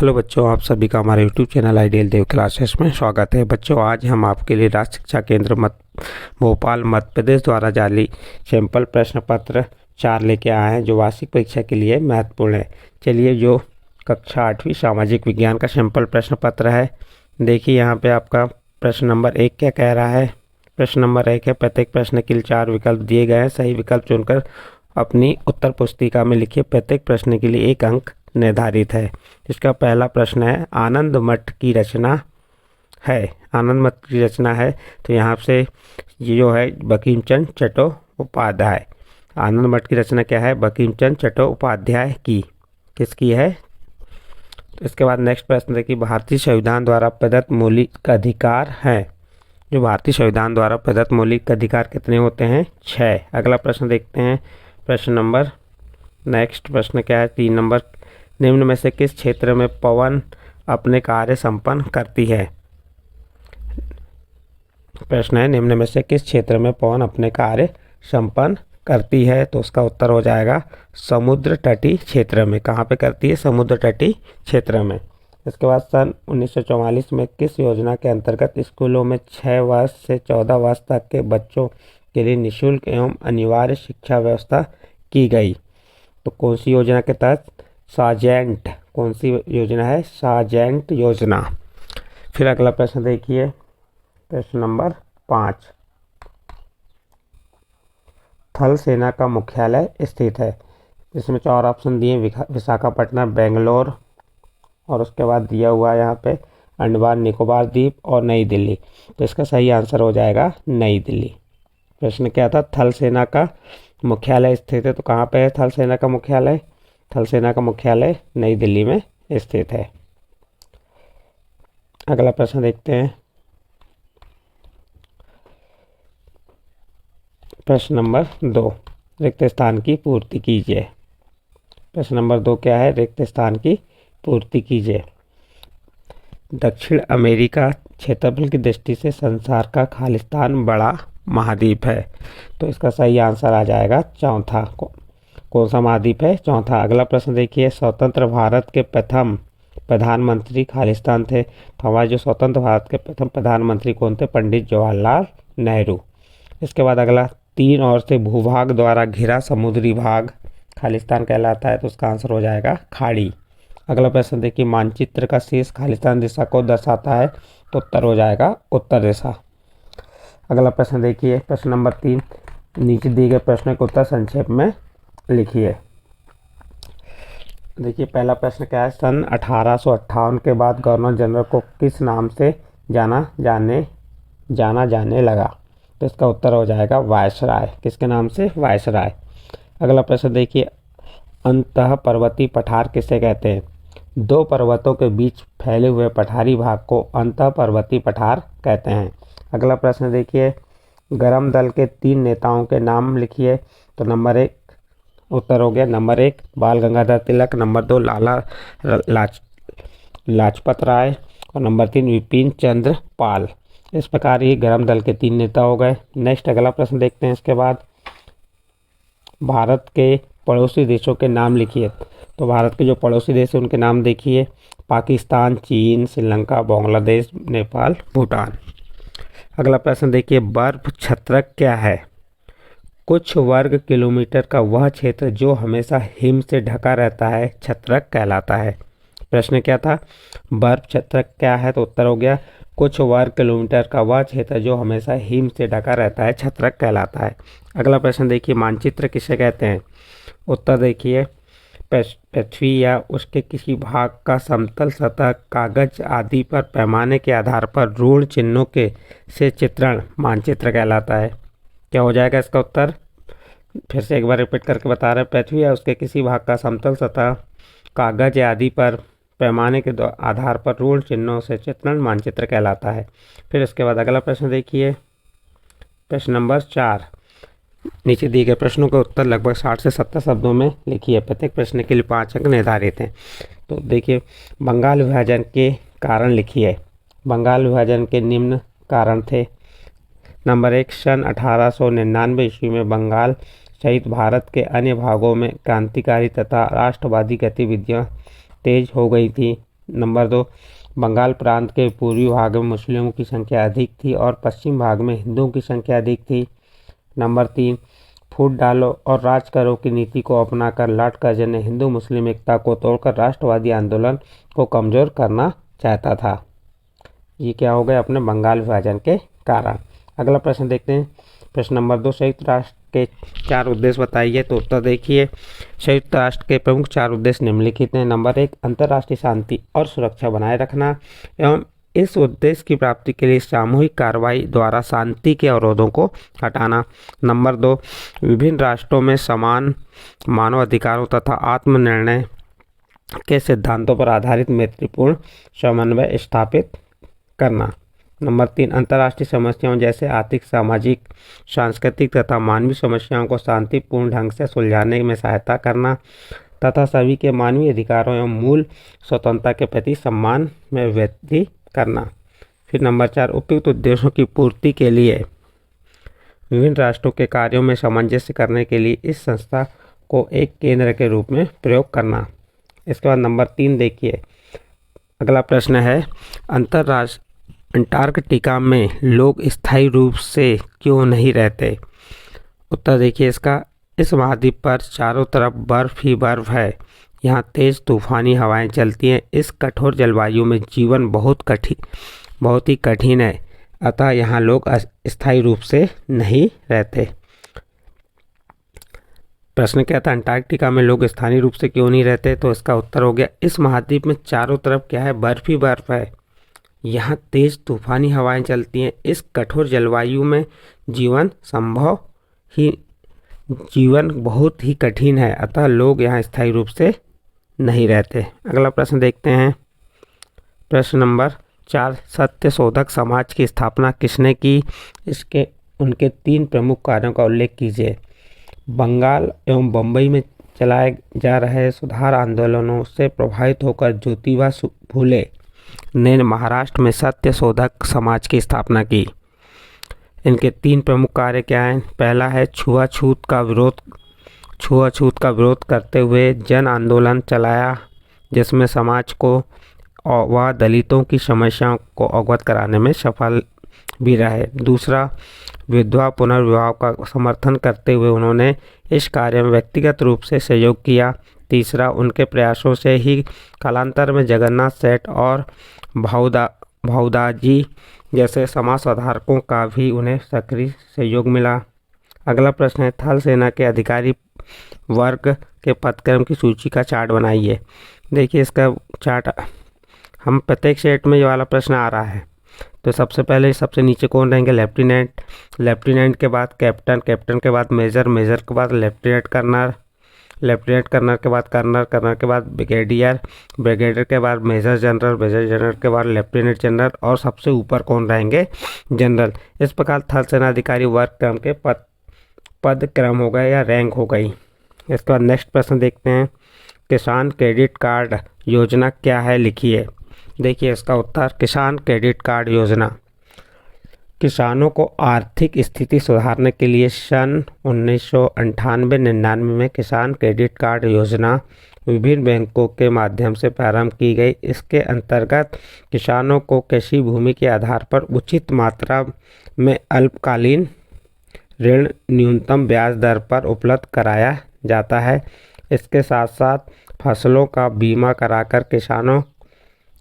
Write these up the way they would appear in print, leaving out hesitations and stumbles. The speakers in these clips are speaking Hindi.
हेलो बच्चों, आप सभी का हमारे यूट्यूब चैनल आइडियल देव क्लासेस में स्वागत है। बच्चों, आज हम आपके लिए राज्य शिक्षा केंद्र भोपाल मध्य प्रदेश द्वारा जारी सैंपल प्रश्न पत्र 4 लेके आए हैं जो वार्षिक परीक्षा के लिए महत्वपूर्ण है। चलिए, जो कक्षा 8वीं सामाजिक विज्ञान का सैंपल प्रश्न पत्र है, देखिए यहाँ पे आपका प्रश्न नंबर 1 क्या कह रहा है। प्रश्न नंबर 1 है, प्रत्येक प्रश्न के लिए 4 विकल्प दिए गए हैं। सही विकल्प चुनकर अपनी उत्तर पुस्तिका में लिखिए। प्रत्येक प्रश्न के लिए 1 अंक निर्धारित है। इसका पहला प्रश्न है, आनंद मठ की रचना है। आनंद मठ की रचना है तो यहाँ से ये जो है बंकिम चंद्र चट्टोपाध्याय। आनंद मठ की रचना क्या है? बंकिम चंद्र चट्टोपाध्याय की। किसकी है? तो इसके बाद नेक्स्ट प्रश्न देखिए, भारतीय संविधान द्वारा प्रदत्त मौलिक अधिकार हैं। जो भारतीय संविधान द्वारा प्रदत्त मौलिक अधिकार कितने होते हैं? 6। अगला प्रश्न देखते हैं। प्रश्न नंबर नेक्स्ट प्रश्न क्या है? 3 नंबर, निम्न में से किस क्षेत्र में पवन अपने कार्य संपन्न करती है? प्रश्न है, निम्न में से किस क्षेत्र में पवन अपने कार्य संपन्न करती है? तो उसका उत्तर हो जाएगा समुद्र तटीय क्षेत्र में। कहाँ पे करती है? समुद्र तटीय क्षेत्र में। इसके बाद सन 1944 में किस योजना के अंतर्गत स्कूलों में 6 वर्ष से 14 वर्ष तक के बच्चों के लिए निःशुल्क एवं अनिवार्य शिक्षा व्यवस्था की गई? तो कौन सी योजना के तहत? सार्जेंट। कौन सी योजना है? सार्जेंट योजना। फिर अगला प्रश्न देखिए, प्रश्न नंबर 5, थल सेना का मुख्यालय स्थित है। इसमें 4 ऑप्शन दिए, विशाखापट्टनम, बेंगलोर, और उसके बाद दिया हुआ यहाँ पे अंडमान निकोबार द्वीप और नई दिल्ली। तो इसका सही आंसर हो जाएगा नई दिल्ली। प्रश्न क्या था? थल सेना का मुख्यालय स्थित है। तो कहाँ पे है थल सेना का मुख्यालय? थल सेना का मुख्यालय नई दिल्ली में स्थित है। अगला प्रश्न देखते हैं। प्रश्न नंबर 2, रिक्त स्थान की पूर्ति कीजिए। प्रश्न नंबर 2 क्या है? रिक्त स्थान की पूर्ति कीजिए। दक्षिण अमेरिका क्षेत्रफल की दृष्टि से संसार का खालिस्तान बड़ा महाद्वीप है। तो इसका सही आंसर आ जाएगा चौथा। कौन सा महाद्वीप है? चौथा। अगला प्रश्न देखिए, स्वतंत्र भारत के प्रथम प्रधानमंत्री खालिस्तान थे। तो हमारे जो स्वतंत्र भारत के प्रथम प्रधानमंत्री कौन थे? पंडित जवाहरलाल नेहरू। इसके बाद अगला, 3 ओर से भूभाग द्वारा घिरा समुद्री भाग खालिस्तान कहलाता है। तो उसका आंसर हो जाएगा खाड़ी। अगला प्रश्न देखिए, मानचित्र का शीर्ष खालिस्तान दिशा को दर्शाता है। तो उत्तर हो जाएगा उत्तर दिशा। अगला प्रश्न देखिए, प्रश्न नंबर 3, नीचे दिए गए प्रश्न के उत्तर संक्षेप में लिखिए। देखिए पहला प्रश्न क्या है? सन 1858 के बाद गवर्नर जनरल को किस नाम से जाना जाने लगा? तो इसका उत्तर हो जाएगा वायसराय। किसके नाम से? वायसराय। अगला प्रश्न देखिए, अंतः पर्वतीय पठार किसे कहते हैं? 2 पर्वतों के बीच फैले हुए पठारी भाग को अंतः पर्वतीय पठार कहते हैं। अगला प्रश्न देखिए, गरम दल के 3 नेताओं के नाम लिखिए। तो नंबर 1 उत्तर हो गया नंबर 1 बाल गंगाधर तिलक, नंबर 2 लाला लाजपत राय, और नंबर 3 विपिन चंद्र पाल। इस प्रकार ये गरम दल के 3 नेता हो गए। नेक्स्ट अगला प्रश्न देखते हैं। इसके बाद भारत के पड़ोसी देशों के नाम लिखिए। तो भारत के जो पड़ोसी देश हैं उनके नाम देखिए, पाकिस्तान, चीन, श्रीलंका, बांग्लादेश, नेपाल, भूटान। अगला प्रश्न देखिए, बर्फ छत्रक क्या है? कुछ वर्ग किलोमीटर का वह क्षेत्र जो हमेशा हिम से ढका रहता है छत्रक कहलाता है। प्रश्न क्या था? बर्फ छत्रक क्या है? तो उत्तर हो गया कुछ वर्ग किलोमीटर का वह क्षेत्र जो हमेशा हिम से ढका रहता है छत्रक कहलाता है। अगला प्रश्न देखिए, मानचित्र किसे कहते हैं? उत्तर देखिए, पृथ्वी या उसके किसी भाग का समतल सतह, कागज आदि पर पैमाने के आधार पर ऋण चिन्हों के से चित्रण मानचित्र कहलाता है। क्या हो जाएगा इसका उत्तर? फिर से एक बार रिपीट करके बता रहे हैं, पृथ्वी या उसके किसी भाग का समतल सतह, कागज आदि पर पैमाने के आधार पर ऋण चिन्हों से चित्रण मानचित्र कहलाता है। फिर इसके बाद अगला प्रश्न देखिए, प्रश्न नंबर 4, नीचे दिए गए प्रश्नों के उत्तर लगभग 60 से 70 शब्दों में लिखिए। प्रत्येक प्रश्न के लिए 5 अंक निर्धारित हैं। तो देखिए, बंगाल विभाजन के कारण लिखिए। बंगाल विभाजन के निम्न कारण थे। नंबर 1, सन 1899 ईस्वी में बंगाल सहित भारत के अन्य भागों में क्रांतिकारी तथा राष्ट्रवादी गतिविधियां तेज हो गई थी। नंबर 2, बंगाल प्रांत के पूर्वी भाग में मुस्लिमों की संख्या अधिक थी और पश्चिम भाग में हिंदुओं की संख्या अधिक थी। नंबर 3, फूट डालो और राज करो की नीति को अपनाकर लॉर्ड कर्जन ने हिंदू मुस्लिम एकता को तोड़कर राष्ट्रवादी आंदोलन को कमजोर करना चाहता था। ये क्या हो गया अपने बंगाल विभाजन के कारण। अगला प्रश्न देखते हैं। प्रश्न नंबर 2, संयुक्त राष्ट्र के 4 उद्देश्य बताइए। तो उत्तर देखिए, संयुक्त राष्ट्र के प्रमुख 4 उद्देश्य निम्नलिखित हैं। नंबर 1, अंतर्राष्ट्रीय शांति और सुरक्षा बनाए रखना एवं इस उद्देश्य की प्राप्ति के लिए सामूहिक कार्रवाई द्वारा शांति के अवरोधों को हटाना। नंबर 2, विभिन्न राष्ट्रों में समान मानव अधिकारों तथा आत्मनिर्णय के सिद्धांतों पर आधारित मैत्रीपूर्ण समन्वय स्थापित करना। नंबर 3, अंतर्राष्ट्रीय समस्याओं जैसे आर्थिक, सामाजिक, सांस्कृतिक तथा मानवीय समस्याओं को शांतिपूर्ण ढंग से सुलझाने में सहायता करना तथा सभी के मानवीय अधिकारों एवं मूल स्वतंत्रता के प्रति सम्मान में वृद्धि करना। फिर नंबर 4, उपयुक्त उद्देश्यों की पूर्ति के लिए विभिन्न राष्ट्रों के कार्यों में सामंजस्य करने के लिए इस संस्था को एक केंद्र के रूप में प्रयोग करना। इसके बाद नंबर 3 देखिए, अगला प्रश्न है, अंटार्कटिका में लोग स्थायी रूप से क्यों नहीं रहते। उत्तर देखिए इसका, इस महाद्वीप पर चारों तरफ बर्फ ही बर्फ है। यहाँ तेज तूफानी हवाएं चलती हैं। इस कठोर जलवायु में जीवन बहुत ही कठिन है, अतः यहाँ लोग स्थायी रूप से नहीं रहते। प्रश्न क्या था, अंटार्कटिका में लोग स्थानीय रूप से क्यों नहीं रहते। तो इसका उत्तर हो गया, इस महाद्वीप में चारों तरफ क्या है, बर्फ ही बर्फ है। यहाँ तेज तूफानी हवाएं चलती हैं। इस कठोर जलवायु में जीवन बहुत ही कठिन है, अतः लोग यहाँ स्थायी रूप से नहीं रहते। अगला प्रश्न देखते हैं। प्रश्न नंबर 4, सत्य शोधक समाज की स्थापना किसने की। उनके 3 प्रमुख कार्यों का उल्लेख कीजिए। बंगाल एवं बम्बई में चलाए जा रहे सुधार आंदोलनों से प्रभावित होकर ज्योतिबा फुले ने महाराष्ट्र में सत्य शोधक समाज की स्थापना की। इनके 3 प्रमुख कार्य क्या हैं। पहला है छुआछूत का विरोध करते हुए जन आंदोलन चलाया, जिसमें समाज को व दलितों की समस्याओं को अवगत कराने में सफल भी रहे। दूसरा, विधवा पुनर्विवाह का समर्थन करते हुए उन्होंने इस कार्य में व्यक्तिगत रूप से सहयोग किया। तीसरा, उनके प्रयासों से ही कालांतर में जगन्नाथ सेठ और भाऊदाजी जैसे समाज सुधारकों का भी उन्हें सक्रिय सहयोग मिला। अगला प्रश्न है, थल सेना के अधिकारी वर्ग के पदक्रम की सूची का चार्ट बनाइए। देखिए इसका चार्ट हम प्रत्येक सेट में ये वाला प्रश्न आ रहा है। तो सबसे पहले सबसे नीचे कौन रहेंगे, लेफ्टिनेंट के बाद कैप्टन के बाद मेजर के बाद लेफ्टिनेंट कर्नल के बाद कर्नल के बाद ब्रिगेडियर के बाद मेजर जनरल के बाद लेफ्टिनेंट जनरल और सबसे ऊपर कौन रहेंगे, जनरल। इस प्रकार थल सेना अधिकारी वर्ग क्रम के पद क्रम हो गए या रैंक हो गई। इसके बाद नेक्स्ट प्रश्न देखते हैं, किसान क्रेडिट कार्ड योजना क्या है, लिखिए। देखिए इसका उत्तर, किसान क्रेडिट कार्ड योजना किसानों को आर्थिक स्थिति सुधारने के लिए सन 1998-99 में किसान क्रेडिट कार्ड योजना विभिन्न बैंकों के माध्यम से प्रारंभ की गई। इसके अंतर्गत किसानों को कृषि भूमि के आधार पर उचित मात्रा में अल्पकालीन ऋण न्यूनतम ब्याज दर पर उपलब्ध कराया जाता है। इसके साथ साथ फसलों का बीमा कराकर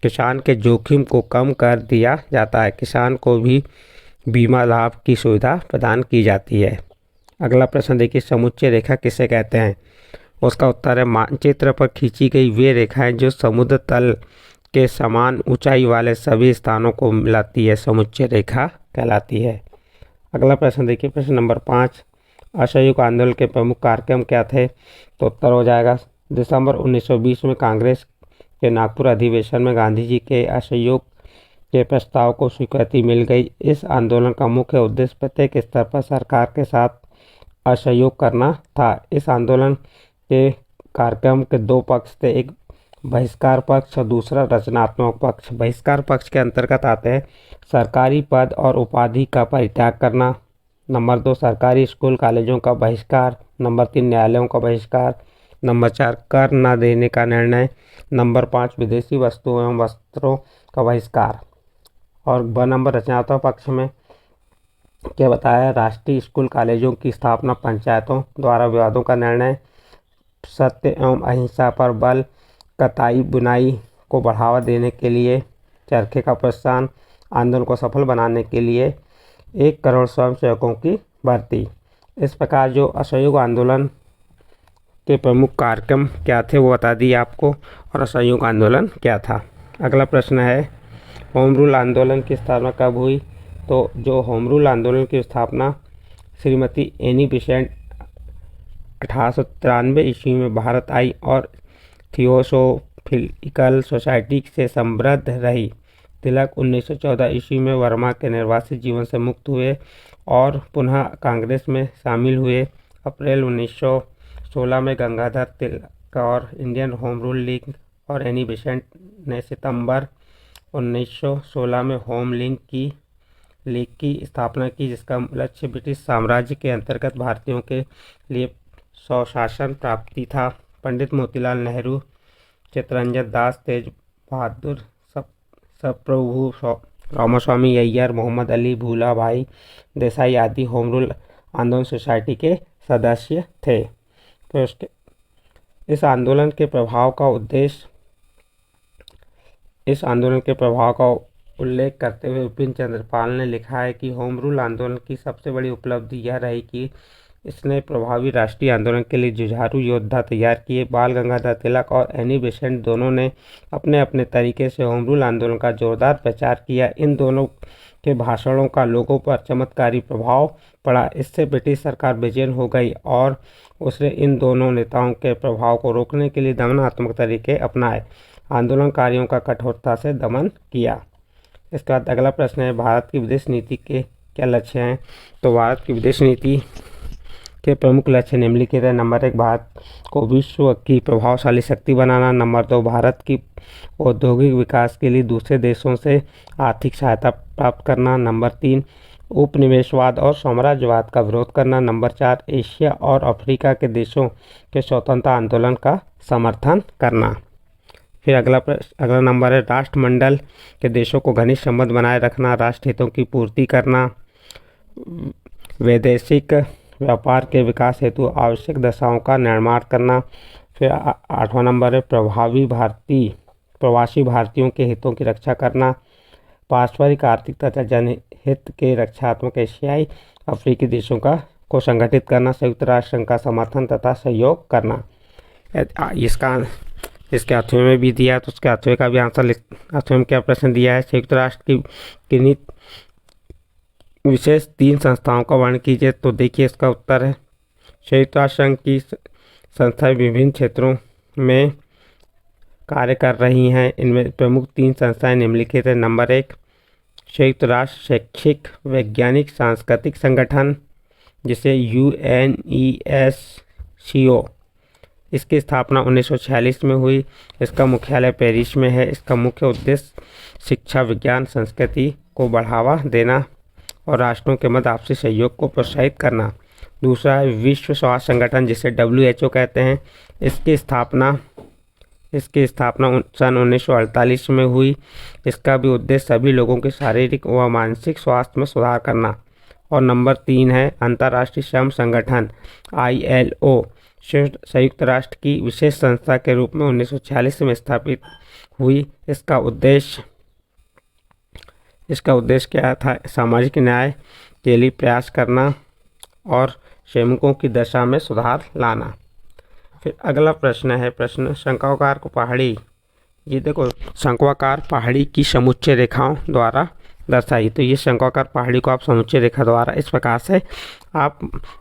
किसान के जोखिम को कम कर दिया जाता है। किसान को भी बीमा लाभ की सुविधा प्रदान की जाती है। अगला प्रश्न देखिए, समुच्चय रेखा किसे कहते हैं। उसका उत्तर है, मानचित्र पर खींची गई वे रेखाएं जो समुद्र तल के समान ऊंचाई वाले सभी स्थानों को मिलाती है, समुच्चय रेखा कहलाती है। अगला प्रश्न देखिए, प्रश्न नंबर 5, असहयोग आंदोलन के प्रमुख कार्यक्रम क्या थे। तो उत्तर हो जाएगा, दिसंबर 1920 में कांग्रेस के नागपुर अधिवेशन में गांधी जी के असहयोग के प्रस्ताव को स्वीकृति मिल गई। इस आंदोलन का मुख्य उद्देश्य प्रत्येक स्तर पर सरकार के साथ असहयोग करना था। इस आंदोलन के कार्यक्रम के 2 पक्ष थे, एक बहिष्कार पक्ष और दूसरा रचनात्मक पक्ष। बहिष्कार पक्ष के अंतर्गत आते हैं सरकारी पद और उपाधि का परित्याग करना, नंबर 2 सरकारी स्कूल कॉलेजों का बहिष्कार, नंबर 3 न्यायालयों का बहिष्कार, नंबर 4 कर न देने का निर्णय। नंबर 5 विदेशी वस्तुओं एवं वस्त्रों का बहिष्कार। और ब नंबर रचनात्मक पक्ष में क्या बताया, राष्ट्रीय स्कूल कॉलेजों की स्थापना, पंचायतों द्वारा विवादों का निर्णय, सत्य एवं अहिंसा पर बल, कताई बुनाई को बढ़ावा देने के लिए चरखे का प्रोत्साहन, आंदोलन को सफल बनाने के लिए 1 करोड़ स्वयंसेवकों की भर्ती। इस प्रकार जो असहयोग आंदोलन के प्रमुख कार्यक्रम क्या थे वो बता दिए आपको, और असहयोग आंदोलन क्या था। अगला प्रश्न है, होम रूल आंदोलन की स्थापना कब हुई? तो जो होम रूल आंदोलन की स्थापना श्रीमती एनी बेसेंट 1893 ईस्वी में भारत आई और थियोसोफिकल सोसाइटी से संबद्ध रही। तिलक 1914 ईस्वी में वर्मा के निर्वासित जीवन से मुक्त हुए और पुनः कांग्रेस में शामिल हुए। अप्रैल 1916 में गंगाधर तिलक और इंडियन होम रूल लीग और एनी बेसेंट ने सितंबर 1916 में होम लीग की स्थापना की, जिसका लक्ष्य ब्रिटिश साम्राज्य के अंतर्गत भारतीयों के लिए स्वशासन प्राप्ति था। पंडित मोतीलाल नेहरू, चित्तरंजन दास, तेज बहादुर सप्रभु, रामास्वामी अय्यर, मोहम्मद अली, भूला भाई देसाई आदि होम रूल आंदोलन सोसाइटी के सदस्य थे। तो इस आंदोलन के प्रभाव का उल्लेख करते हुए विपिन चंद्र पाल ने लिखा है कि होम रूल आंदोलन की सबसे बड़ी उपलब्धि यह रही कि इसने प्रभावी राष्ट्रीय आंदोलन के लिए जुझारू योद्धा तैयार किए। बाल गंगाधर तिलक और एनी बेसेंट दोनों ने अपने अपने तरीके से होम रूल आंदोलन का जोरदार प्रचार किया। इन दोनों के भाषणों का लोगों पर चमत्कारी प्रभाव पड़ा। इससे ब्रिटिश सरकार बेचैन हो गई और उसने इन दोनों नेताओं के प्रभाव को रोकने के लिए दमनात्मक तरीके अपनाए, आंदोलनकारियों का कठोरता से दमन किया। इसके बाद अगला प्रश्न है, भारत की विदेश नीति के क्या लक्ष्य हैं? तो भारत की विदेश नीति के प्रमुख लक्ष्य निम्नलिखित है। नंबर 1, भारत को विश्व की प्रभावशाली शक्ति बनाना। नंबर 2, भारत की औद्योगिक विकास के लिए दूसरे देशों से आर्थिक सहायता प्राप्त करना। नंबर 3, उपनिवेशवाद और साम्राज्यवाद का विरोध करना। नंबर 4, एशिया और अफ्रीका के देशों के स्वतंत्रता आंदोलन का समर्थन करना। फिर अगला नंबर है, राष्ट्रमंडल के देशों को घनिष्ठ संबंध बनाए रखना, राष्ट्र हितों की पूर्ति करना, वैदेशिक व्यापार के विकास हेतु आवश्यक दशाओं का निर्माण करना। फिर 8वां नंबर है, प्रवासी भारतीयों के हितों की रक्षा करना, पारस्परिक आर्थिक तथा जनहित के रक्षात्मक एशियाई अफ्रीकी देशों को संगठित करना, संयुक्त राष्ट्र संघ का समर्थन तथा सहयोग करना। इसके 8वें में भी दिया है, तो उसके 8वें का भी आंसर 8वें में क्या प्रश्न दिया है, संयुक्त राष्ट्र की विशेष 3 संस्थाओं का वर्णन कीजिए। तो देखिए इसका उत्तर है, संयुक्त राष्ट्र संघ की संस्थाएं विभिन्न क्षेत्रों में कार्य कर रही हैं। इनमें प्रमुख 3 संस्थाएं निम्नलिखित हैं। नंबर 1, संयुक्त राष्ट्र शैक्षिक वैज्ञानिक सांस्कृतिक संगठन, जिसे UNESCO। इसकी स्थापना 1946 में हुई। इसका मुख्यालय पेरिस में है। इसका मुख्य उद्देश्य शिक्षा, विज्ञान, संस्कृति को बढ़ावा देना और राष्ट्रों के मध्य आपसी सहयोग को प्रोत्साहित करना। दूसरा है विश्व स्वास्थ्य संगठन, जिसे WHO कहते हैं। इसकी स्थापना सन 1948 में हुई। इसका भी उद्देश्य सभी लोगों के शारीरिक व मानसिक स्वास्थ्य में सुधार करना। और नंबर 3 है अंतर्राष्ट्रीय श्रम संगठन ILO, संयुक्त राष्ट्र की विशेष संस्था के रूप में 1946 में स्थापित हुई। इसका उद्देश्य क्या था? सामाजिक न्याय के लिए प्रयास करना और श्रमिकों की दशा में सुधार लाना। फिर अगला प्रश्न है, शंक्वाकार को पहाड़ी, ये देखो शंक्वाकार पहाड़ी की समुच्चय रेखाओं द्वारा दर्शाई। तो ये शंक्वाकार पहाड़ी को आप समुच्चय रेखा द्वारा इस प्रकार से आप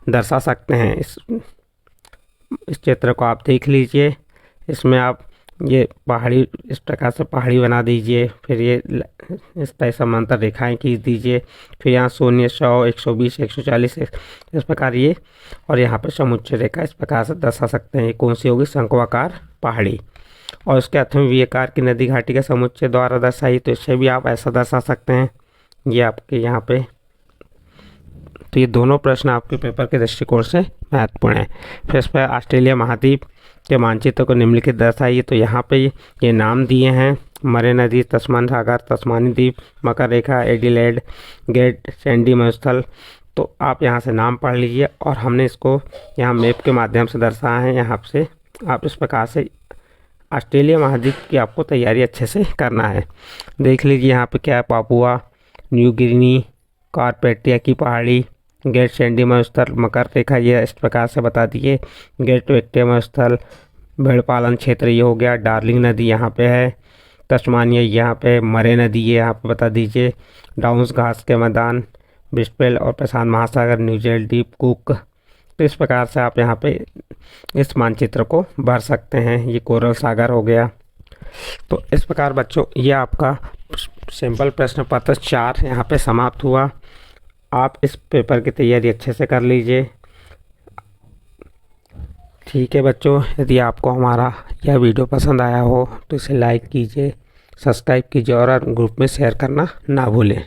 दर्शा सकते हैं। इस चित्र को आप देख लीजिए। इसमें आप ये पहाड़ी इस प्रकार से पहाड़ी बना दीजिए। फिर ये इस तरह समांतर रेखाएं खींच दीजिए। फिर यहाँ 0, 100, 120, 140 इस प्रकार ये, और यहाँ पर समुच्चय रेखा इस प्रकार से दर्शा सकते हैं। ये कौन सी होगी? शंक्वाकार पहाड़ी। और उसके अर्थ में वी आकार की नदी घाटी का समुच्चय द्वारा दर्शाई, तो इससे भी आप ऐसा दर्शा सकते हैं। ये आपके यहाँ पे, तो ये दोनों प्रश्न आपके पेपर के दृष्टिकोण से महत्वपूर्ण है। फिर इस पर ऑस्ट्रेलिया महाद्वीप के मानचित्र को निम्नलिखित दर्शाइए। तो यहाँ पे ये नाम दिए हैं, मरे नदी, तस्मान सागर, तस्मानी द्वीप, मकर रेखा, एडिलेड, गेट, सैंडी मरुस्थल। तो आप यहाँ से नाम पढ़ लीजिए और हमने इसको यहाँ मैप के माध्यम से दर्शाया है। यहाँ से आप इस प्रकार से ऑस्ट्रेलिया महाद्वीप की आपको तैयारी अच्छे से करना है। देख लीजिए यहाँ पे क्या है, पापुआ न्यू गिनी, कारपेटिया की पहाड़ी, गेट सैंडी मरुस्थल, मकर रेखा, ये इस प्रकार से बता दिए। गेट विक्टोरिया मरुस्थल, भेड़ पालन क्षेत्र ये हो गया। डार्लिंग नदी यहाँ पे है, तस्मानिया यहाँ पे, मरे नदी ये यहाँ पे बता दीजिए। डाउन्स घास के मैदान, ब्रिस्बेन और प्रशांत महासागर, न्यूजीलैंड द्वीप, कुक। तो इस प्रकार से आप यहाँ पे इस मानचित्र को भर सकते हैं। ये कोरल सागर हो गया। तो इस प्रकार बच्चों ये आपका सिंपल प्रश्न पत्र 4 यहाँ पे समाप्त हुआ। आप इस पेपर की तैयारी अच्छे से कर लीजिए। ठीक है बच्चों, यदि आपको हमारा यह वीडियो पसंद आया हो तो इसे लाइक कीजिए, सब्सक्राइब कीजिए और ग्रुप में शेयर करना ना भूलें।